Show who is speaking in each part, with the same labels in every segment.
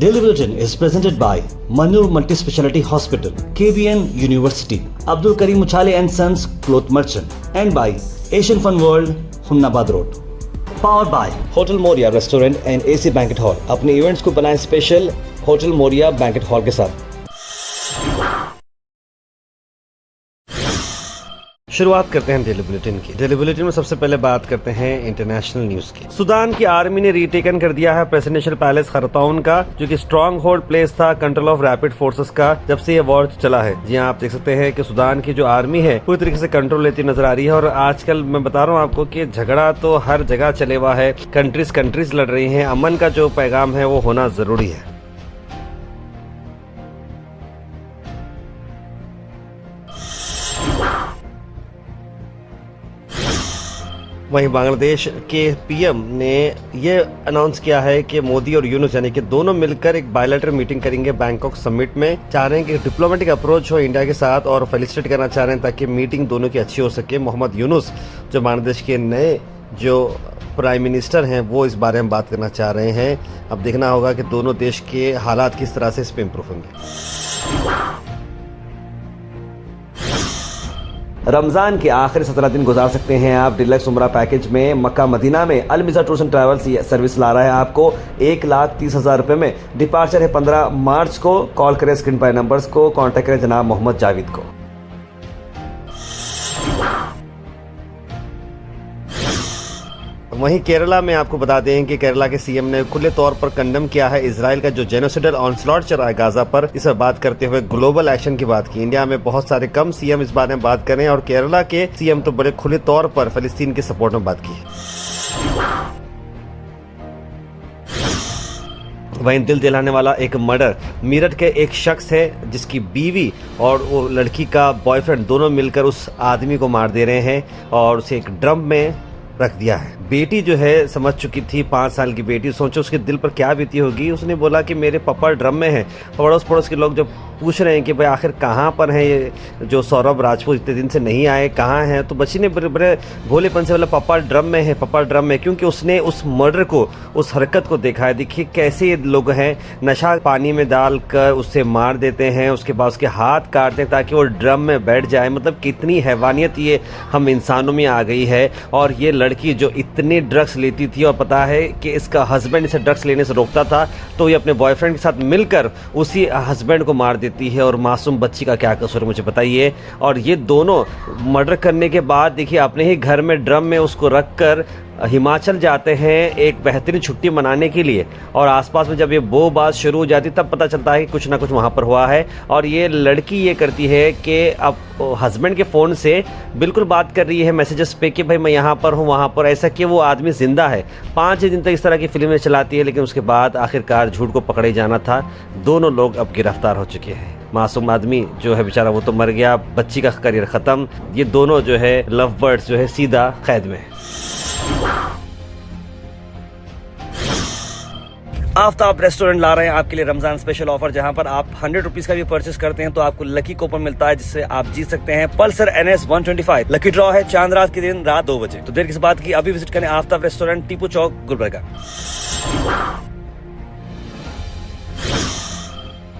Speaker 1: Daily Bulletin is presented by Manur Multi-Speciality Hospital, KBN University, Abdul Karim Uchale and Sons Cloth Merchant, and by Asian Fun World, Hunnabad Road. Powered by Hotel Moria Restaurant and AC Banquet Hall. अपने events को बनाएं special hotel Moriya banquet hall के साथ।
Speaker 2: शुरुआत करते हैं daily bulletin की। Daily bulletin में सबसे पहले बात करते हैं इंटरनेशनल न्यूज की। सूडान की आर्मी ने रीटेकन कर दिया है प्रेसिडेंशियल पैलेस खरतौन का, जो कि स्ट्रॉन्ग होल्ड प्लेस था कंट्रोल ऑफ रैपिड फोर्सेस का जब से ये वॉर चला है। जी आप देख सकते हैं कि सूडान की जो आर्मी है पूरी तरीके से कंट्रोल लेती नजर आ रही है। और आजकल मैं बता रहा हूँ आपको कि झगड़ा तो हर जगह चले हुआ है, कंट्रीज लड़ रही है। अमन का जो पैगाम है वो होना जरूरी है। वहीं बांग्लादेश के पीएम ने ये अनाउंस किया है कि मोदी और यूनुस यानी कि दोनों मिलकर एक बायलैटरल मीटिंग करेंगे बैंकॉक समिट में। चाह रहे हैं कि डिप्लोमेटिक अप्रोच हो इंडिया के साथ और फेलिसिटेट करना चाह रहे हैं ताकि मीटिंग दोनों की अच्छी हो सके। मोहम्मद यूनुस जो बांग्लादेश के नए जो प्राइम मिनिस्टर हैं वो इस बारे में बात करना चाह रहे हैं। अब देखना होगा कि दोनों देश के हालात किस तरह से इस पर इम्प्रूव होंगे। रमजान के आखिरी 17 दिन गुजार सकते हैं आप डिलक्स उम्रा पैकेज में। मक्का मदीना में अलमिज़ा टूर्स एंड ट्रैवल्स सर्विस ला रहा है आपको 1,30,000 रुपये में। डिपार्चर है 15 मार्च को। कॉल करें स्क्रीन पर नंबर्स को, कॉन्टैक्ट करें जनाब मोहम्मद जावेद को। वहीं केरला में आपको बता दें कि केरला के सीएम ने खुले तौर पर कंडेम किया है इजराइल का जो जेनोसाइडल ऑनस्लॉट चल रहा है गाजा पर। इस पर बात करते हुए ग्लोबल एक्शन की बात की। इंडिया में बहुत सारे कम सीएम इस बारे में बात करें और केरला के सीएम तो बड़े खुले तौर पर फलस्तीन के सपोर्ट में बात की है। वहीं दिल दिलाने वाला एक मर्डर मीरठ के एक शख्स है जिसकी बीवी और वो लड़की का बॉयफ्रेंड दोनों मिलकर उस आदमी को मार दे रहे हैं और उसे एक ड्रम में रख दिया है। बेटी जो है समझ चुकी थी, 5 साल की बेटी। सोचो उसके दिल पर क्या बीती होगी। उसने बोला कि मेरे पापा ड्रम में हैं। पड़ोस के लोग जब पूछ रहे हैं कि भाई आखिर कहाँ पर हैं ये जो सौरभ राजपूत इतने दिन से नहीं आए, कहाँ हैं, तो बच्ची ने बड़े भोलेपन से बोला पापा ड्रम में है, पापा ड्रम में। क्योंकि उसने उस मर्डर को, उस हरकत को देखा है। देखिए कैसे ये लोग हैं, नशा पानी में डालकर उससे मार देते हैं, उसके बाद उसके हाथ काटते हैं ताकि वो ड्रम में बैठ जाए। मतलब कितनी हैवानियत ये हम इंसानों में आ गई है। और ये लड़की जो इतने ड्रग्स लेती थी और पता है कि इसका हस्बैंड इसे ड्रग्स लेने से रोकता था, तो ये अपने बॉयफ्रेंड के साथ मिलकर उसी हस्बैंड को मार देती है। और मासूम बच्ची का क्या कसूर है मुझे बताइए। और ये दोनों मर्डर करने के बाद देखिए अपने ही घर में ड्रम में उसको रखकर हिमाचल जाते हैं एक बेहतरीन छुट्टी मनाने के लिए। और आसपास में जब ये बो बात शुरू हो जाती तब पता चलता है कि कुछ ना कुछ वहाँ पर हुआ है। और ये लड़की ये करती है कि अब हस्बैंड के फ़ोन से बिल्कुल बात कर रही है मैसेजेस पे कि भाई मैं यहाँ पर हूँ वहाँ पर, ऐसा कि वो आदमी जिंदा है। 5 दिन तक इस तरह की फिल्में चलाती है, लेकिन उसके बाद आखिरकार झूठ को पकड़े जाना था। दोनों लोग अब गिरफ्तार हो चुके हैं। मासूम आदमी जो है बेचारा वो तो मर गया, बच्ची का करियर ख़त्म। ये दोनों जो है लव बर्ड्स जो है सीधा कैद में। आफ्ताब रेस्टोरेंट ला रहे हैं आपके लिए रमजान स्पेशल ऑफर, जहां पर आप 100 रुपीज का भी परचेस करते हैं तो आपको लकी कूपन मिलता है जिससे आप जीत सकते हैं पल्सर NS 125। लकी ड्रॉ है चांद रात के दिन रात 2 बजे। तो देर किस बात की, अभी विजिट करें आफ्ताब रेस्टोरेंट, टीपू चौक, गुलबर्गा।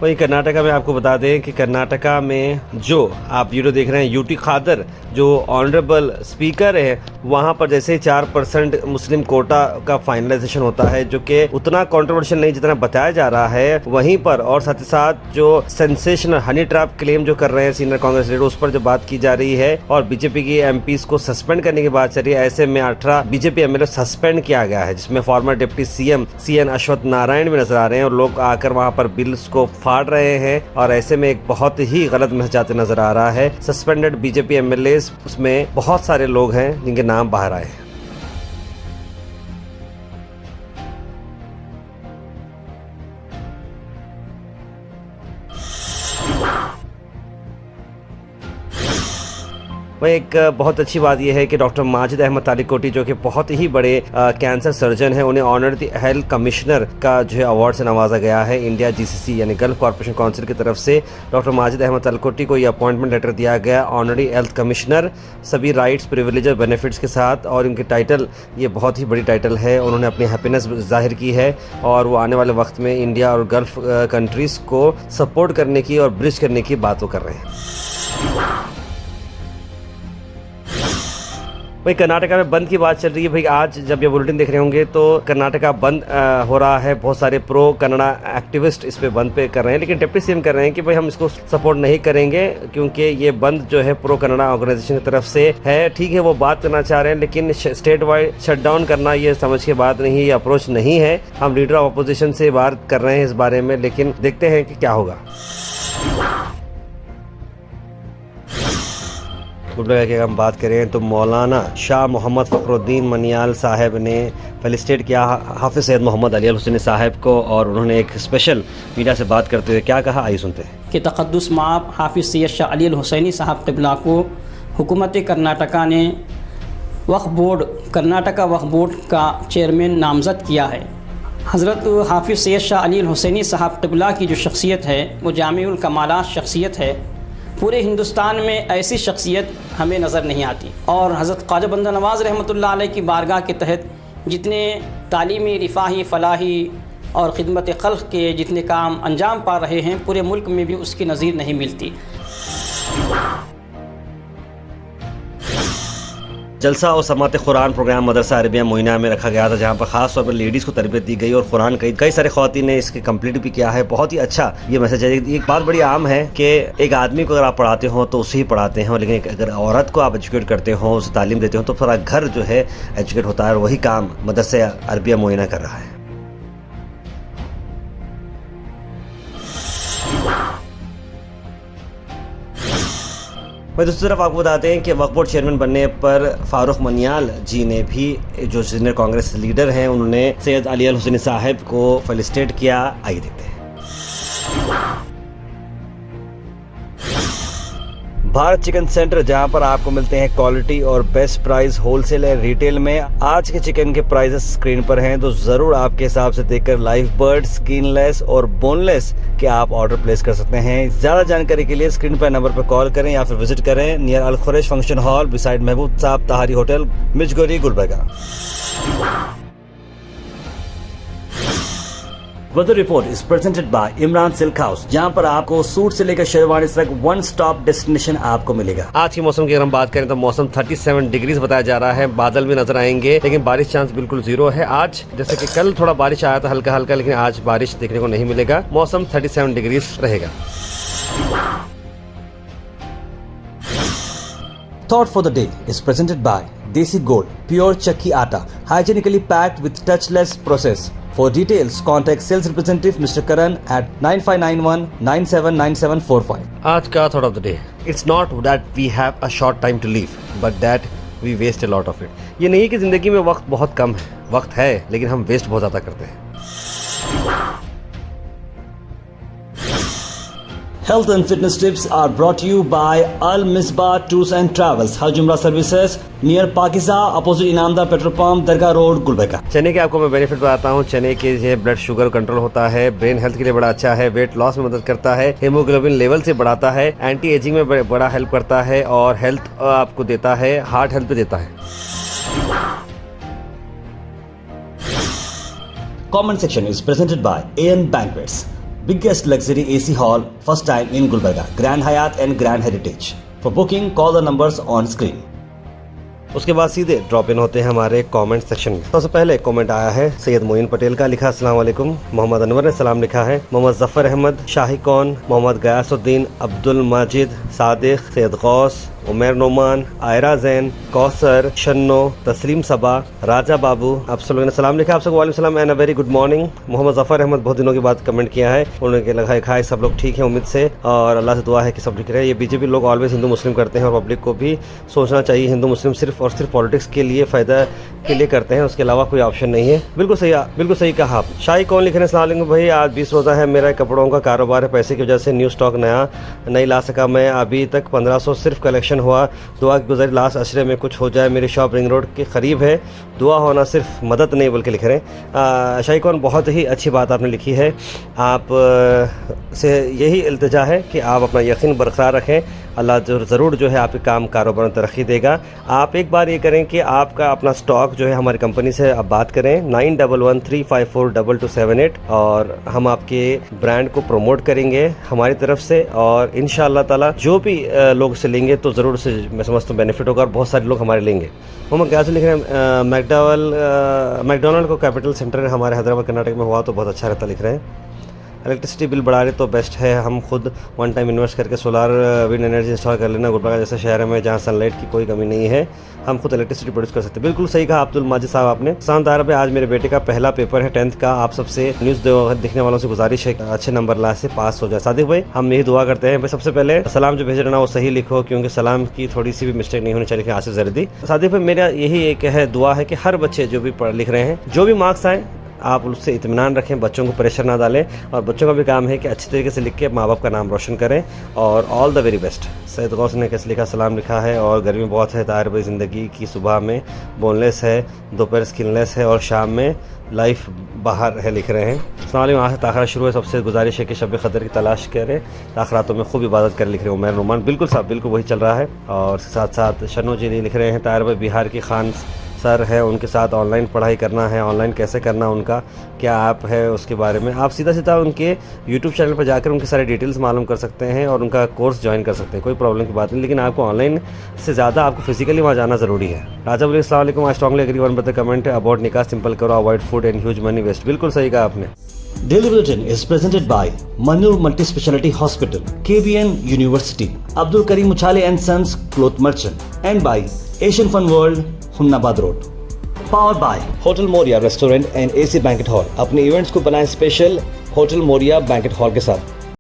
Speaker 2: वहीं कर्नाटका में आपको बता दें कि कर्नाटका में जो आप वीडियो देख रहे हैं यूटी खादर जो ऑनरेबल स्पीकर है, वहां पर जैसे 4% मुस्लिम कोटा का फाइनलाइजेशन होता है जो कि उतना कंट्रोवर्शियल नहीं जितना बताया जा रहा है। वहीं पर और साथ ही साथ जो सेंसेशनल हनी ट्रैप क्लेम जो कर रहे हैं सीनियर कांग्रेस लीडर, उस पर जो बात की जा रही है और बीजेपी की एमपीज को सस्पेंड करने की बात चल रही है। ऐसे में 18 बीजेपी एमएलए सस्पेंड किया गया है, जिसमें former deputy CM CN Ashwath Narayan भी नजर आ रहे हैं। और लोग आकर वहां पर बिल्स को फाड़ रहे हैं और ऐसे में एक बहुत ही गलत मैसेज जाते नजर आ रहा है। सस्पेंडेड बीजेपी एमएलए, उसमें बहुत सारे लोग हैं जिनके नाम बाहर आए हैं। वह एक बहुत अच्छी बात यह है कि डॉक्टर माजिद अहमद तालिकोटी जो कि बहुत ही बड़े कैंसर सर्जन हैं, उन्हें ऑनररी हेल्थ कमिश्नर का जो है अवार्ड से नवाजा गया है इंडिया GCC यानी गल्फ कॉर्पोरेशन काउंसिल की तरफ से। डॉक्टर माजिद अहमद तालिकोटी को ये अपॉइंटमेंट लेटर दिया गया ऑनररी हेल्थ कमिश्नर, सभी राइट्स, प्रिविलेज और बेनिफिट्स के साथ। और इनकी टाइटल ये बहुत ही बड़ी टाइटल है। उन्होंने अपनी हैप्पीनेस जाहिर की है और वो आने वाले वक्त में इंडिया और गल्फ कंट्रीज़ को सपोर्ट करने की और ब्रिज करने की बात वो कर रहे हैं। भाई कर्नाटका में बंद की बात चल रही है। भाई आज जब ये बुलेटिन देख रहे होंगे तो कर्नाटका बंद हो रहा है। बहुत सारे प्रो कन्नड़ा एक्टिविस्ट इस पे बंद पे कर रहे हैं, लेकिन डिप्टी सीएम कर रहे हैं कि भाई हम इसको सपोर्ट नहीं करेंगे क्योंकि ये बंद जो है प्रो कन्नड़ा ऑर्गेनाइजेशन की तरफ से है। ठीक है, वो बात करना चाह रहे हैं, लेकिन स्टेट वाइड शटडाउन करना ये समझ के बात नहीं, ये अप्रोच नहीं है। हम लीडर ऑफ अपोजिशन से बात कर रहे हैं इस बारे में, लेकिन देखते हैं कि क्या होगा। गुलबर्गा की अगर हम बात करें तो मौलाना शाह मोहम्मद फ़खरुद्दीन मनियाल साहब ने फेलिसिटेट किया हाफिज़ सैयद मोहम्मद अली अल हुसैनी साहब को, और उन्होंने एक स्पेशल मीडिया से बात करते हुए क्या कहा, आइए सुनते हैं।
Speaker 3: कि तक़द्दुस माब हाफिज़ सैयद शाह अली अल हुसैनी साहब क़िबला को हुकूमत कर्नाटका ने कर्नाटका वक्फ बोर्ड का चेयरमैन नामज़द किया है। हज़रत हाफिज़ सैयद शाह अली अल हुसैनी साहब क़िबला की जो शख्सियत है वो जामिउल कमालात शख्सियत है। पूरे हिंदुस्तान में ऐसी शख्सियत हमें नज़र नहीं आती। और हज़रत ख्वाजा बंदा नवाज़ रहमतुल्लाह अलैह की बारगाह के तहत जितने तालीमी, रिफ़ाही, फ़लाही और ख़िदमत खल्क़ के जितने काम अंजाम पा रहे हैं, पूरे मुल्क में भी उसकी नज़ीर नहीं मिलती।
Speaker 2: जलसा और समात कुरान प्रोग्राम मदरसा अरबिया मोइना में रखा गया था, जहाँ पर खास तौर पर लेडीज़ को तरबियत दी गई और कुरान कई सारे ख़वातीन ने इसके कंप्लीट भी किया है। बहुत ही अच्छा ये मैसेज है। एक बात बड़ी आम है कि एक आदमी को अगर आप पढ़ाते हो तो उसे ही पढ़ाते हो, लेकिन अगर औरत को आप एजुकेट करते हो, उसे तालीम देते हो तो पूरा घर जो है एजुकेट होता है, और वही काम मदरसा अरबिया मोइना कर रहा है। मैं दूसरी तरफ आपको बताते हैं कि वक्फ बोर्ड चेयरमैन बनने पर फारूक मनियाल जी ने भी, जो सीनियर कांग्रेस लीडर हैं, उन्होंने सैयद अली अल हुसैनी साहब को फेलिसिटेट किया। आइए देखते हैं। भारत चिकन सेंटर, जहां पर आपको मिलते हैं क्वालिटी और best price wholesale and retail में। आज के चिकन के प्राइसेस स्क्रीन पर हैं, तो जरूर आपके हिसाब से देखकर लाइव बर्ड, स्किनलेस और बोनलेस के आप ऑर्डर प्लेस कर सकते हैं। ज्यादा जानकारी के लिए स्क्रीन पर नंबर पर कॉल करें या फिर विजिट करें near Al Quraish function hall beside Mahboob Sahab Tahari hotel, Mizgori, Gulbarga. Weather report is presented by Imran silk house, जहाँ पर आपको सूट से लेकर शेरवानी तक वन स्टॉप डेस्टिनेशन आपको मिलेगा। आज की मौसम की अगर हम बात करें तो मौसम 37 डिग्रीज बताया जा रहा है। बादल भी नजर आएंगे, लेकिन बारिश चांस बिल्कुल 0 है। आज जैसे कि कल थोड़ा बारिश आया था हल्का हल्का, लेकिन आज बारिश देखने को नहीं मिलेगा। मौसम 37 डिग्रीज रहेगा।
Speaker 1: Thought for the day is presented by Desi Gold, pure chakki atta, hygienically packed with touchless process. For details, contact sales representative Mr. Karan at 9591979745.
Speaker 2: आज का thought of the day, it's not that we have a short time to live but that we waste a lot of it. ये नहीं है कि जिंदगी में वक्त बहुत कम है, वक्त है लेकिन हम वेस्ट बहुत ज्यादा करते हैं।
Speaker 1: Health and fitness tips are brought to you by Al Misbah Tours and Travels, Haj Umrah Services, near Pakiza, opposite Inamda Petrol Pump, Dargah Road, Gulbarga।
Speaker 2: चने के आपको मैं बेनिफिट बताता हूँ। चने के जो ब्लड शुगर कंट्रोल होता है, ब्रेन हेल्थ के लिए बड़ा अच्छा है, वेट लॉस में मदद करता है, हेमोग्लोबिन लेवल से बढ़ाता है, एंटी एजिंग में बड़ा हेल्प करता है और हेल्थ आपको देता है, हार्ट हेल्थ भी देता है।
Speaker 1: Comment section is presented by AN Banquets, biggest luxury AC hall, first time in Gulbarga, Grand Hyatt and Grand Heritage. For booking, call the numbers on screen.
Speaker 2: उसके बाद सीधे ड्रॉप इन होते हैं हमारे comment section में। सबसे पहले comment आया है सैयद मोइन पटेल का, लिखा अस्सलाम वालेकुम। मोहम्मद अनवर ने सलाम लिखा है। मोहम्मद जफर अहमद, शाही कौन, मोहम्मद गयासुद्दीन, अब्दुल माजिद, सादिक, सैयद गौस, उमर नोमान, आयरा जैन, कौसर, शन्नो, तस्लीम सबा, राजा बाबू, आप सब लोगों ने सलाम लिखा। आप सबको वालेकुम सलाम and a very good morning. Mohammad Zafar Ahmed बहुत दिनों के बाद कमेंट किया है, उन्होंने लिखा है सब लोग ठीक है उम्मीद से, और अल्लाह से दुआ है कि सब ठीक रहे। ये बीजेपी लोग ऑलवेज हिंदू मुस्लिम करते हैं और पब्लिक को भी सोचना चाहिए हिंदू मुस्लिम सिर्फ और सिर्फ पॉलिटिक्स के लिए, फ़ायदा के लिए करते हैं, उसके अलावा कोई ऑप्शन नहीं है। बिल्कुल सही कहा आप। शाही कौन लिख रहे हैं, अस्सलाम वालेकुम भाई, आज 20 रोज़ा है, मेरा कपड़ों का कारोबार है, पैसे की वजह से न्यू स्टॉक नहीं ला सका मैं, अभी तक 1500 सिर्फ कलेक्शन फंक्शन हुआ, दुआ की गुजारी लास्ट अशरे में कुछ हो जाए। मेरी शॉप रिंग रोड के करीब है, दुआ होना सिर्फ मदद नहीं बल्कि लिख रहे हैं। शाही कौन, बहुत ही अच्छी बात आपने लिखी है। आप से यही इल्तिजा है कि आप अपना यकीन बरकरार रखें, अल्लाह ज़रूर जो है आपके काम कारोबार में तरक्की देगा। आप एक बार ये करें कि आपका अपना स्टॉक जो है हमारी कंपनी से आप बात करें 9113542278 और हम आपके ब्रांड को प्रमोट करेंगे हमारी तरफ से, और इंशाअल्लाह ताला जो भी लोग से लेंगे तो ज़रूर से मैं समझता हूँ बेनिफिट होगा और बहुत सारे लोग हमारे लेंगे। मोहम्मद क्या से लिख रहे हैं, मैकडोनल्ड को कैपिटल सेंटर हमारे हैदराबाद कर्नाटक में हुआ तो बहुत अच्छा रहता, लिख रहे हैं। इलेक्ट्रिसिटी बिल बढ़ा रहे तो बेस्ट है, हम खुद वन टाइम इन्वेस्ट करके सोलार विंड एनर्जी इंस्टॉल कर लेना। गुलबर्गा जैसे शहर में जहाँ सनलाइट की कोई कमी नहीं है, हम खुद इलेक्ट्रिसिटी प्रोड्यूस कर सकते हैं। बिल्कुल सही कहा अब्दुल माजिद साहब आपने। शानदार पे आज मेरे बेटे का पहला पेपर है 10th का। आप सबसे न्यूज़ देखने वालों से गुजारिश है अच्छे नंबर ला से पास हो जाए। सादिक भाई हम यही दुआ करते हैं। सबसे पहले सलाम जो भेज रहे ना वो सही लिखो, क्योंकि सलाम की थोड़ी सी भी मिस्टेक नहीं होनी चाहिए। आसिफ जरदी, सादिक भाई मेरा यही एक है दुआ है कि हर बच्चे जो भी पढ़ लिख रहे हैं, जो भी मार्क्स आए आप उससे इत्मीनान रखें, बच्चों को प्रेशर ना डालें, और बच्चों का भी काम है कि अच्छी तरीके से लिख के माँ बाप का नाम रोशन करें। और all the very best. Syed Ghaus ने कैसे लिखा, सलाम लिखा है। और गर्मी बहुत है, तार भाई ज़िंदगी की सुबह में बोनलेस है, दोपहर स्किनलेस है और शाम में लाइफ बाहर है, लिख रहे हैं। अस्सलाम वहाँ से ताखरा शुरू है, सबसे गुजारिश है कि शब क़दर की तलाश करें, ताखरातों में खूब इबादत करें, लिख रहे हैं उमैर रोमान। बिल्कुल साहब, बिल्कुल वही चल रहा है। और साथ साथ शनु जी लिख रहे हैं, तार भाई बिहार की खान सर है, उनके साथ ऑनलाइन पढ़ाई करना है, ऑनलाइन कैसे करना, उनका क्या ऐप है उसके बारे में आप सीधा उनके यूट्यूब चैनल पर जाकर उनके सारे डिटेल्स मालूम कर सकते हैं और उनका कोर्स ज्वाइन कर सकते हैं, कोई प्रॉब्लम की बात नहीं। लेकिन आपको ऑनलाइन से ज़्यादा आपको फिजिकली वहाँ जाना ज़रूरी है। राजा बोले अस्सलाम वालेकुम, I strongly agree one but the comment about निकाह सिंपल करो, avoid food and huge money waste. बिल्कुल सही कहा आपने।
Speaker 1: Daily Bulletin is presented by Manur Multi-Speciality Hospital, KBN University, Abdul Karim Muchale and Sons Cloth Merchant, and by Asian Fun World, Hunnabad Road. Powered by Hotel Moria Restaurant and AC Banquet Hall. अपने events को बनाएं special hotel Moriya banquet hall के साथ।